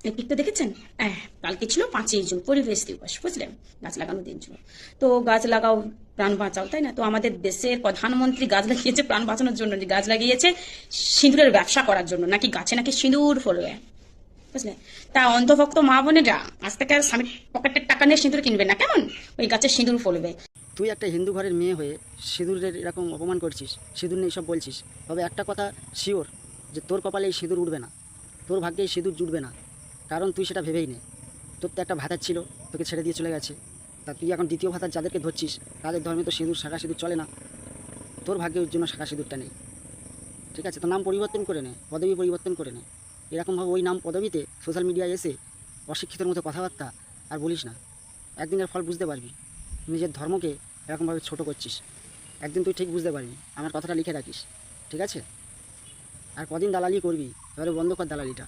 এই পিকটা দেখেছেন? কালকে ছিল 5ই জুন, পরিবেশ দিবস, বুঝলেন? গাছ লাগানোর দিন ছিল। তো গাছ লাগাও, প্রাণ বাঁচাও, তাই না? তো আমাদের দেশের প্রধানমন্ত্রী গাছ লাগিয়েছে প্রাণ বাঁচানোর জন্য, যে গাছ লাগিয়েছে সিঁদুরের ব্যবসা করার জন্য, নাকি গাছে নাকি সিঁদুর ফলবে, বুঝলে? তা অন্ধভক্ত মা বোনেরা আজ থেকে আর স্বামীর পকেটের টাকা নিয়ে সিঁদুর কিনবে না, কেমন? ওই গাছের সিঁদুর ফলবে। তুই একটা হিন্দু ঘরের মেয়ে হয়ে সিঁদুরের এরকম অপমান করছিস, সিঁদুর নেই সব বলছিস। তবে একটা কথা শিওর, যে তোর কপালে এই সিঁদুর উঠবে না, তোর ভাগ্যে এই সিঁদুর জুটবে না। কারণ তুই সেটা ভেবেই নে। তোর তো একটা ভাতার ছিল, তোকে ছেড়ে দিয়ে চলে গেছে। তা তুই এখন দ্বিতীয় ভাতার যাদেরকে ধরছিস, তাদের ধর্মে তো সিঁদুর শাখা সিঁদুর চলে না। তোর ভাগ্যে ওর জন্য শাখা সিঁদুরটা নেই। ঠিক আছে, তোর নাম পরিবর্তন করে নে, পদবি পরিবর্তন করে নে। এরকমভাবে ওই নাম পদবিতে সোশ্যাল মিডিয়ায় এসে অশিক্ষিতর মতো কথাবার্তা আর বলিস না। একদিনের ফল বুঝতে পারবি, নিজের ধর্মকে এরকমভাবে ছোট করছিস। একদিন তুই ঠিক বুঝতে পারবি, আমার কথাটা লিখে রাখিস, ঠিক আছে? আর কদিন দালালি করবি, এবারে বন্ধ কর দালালিটা।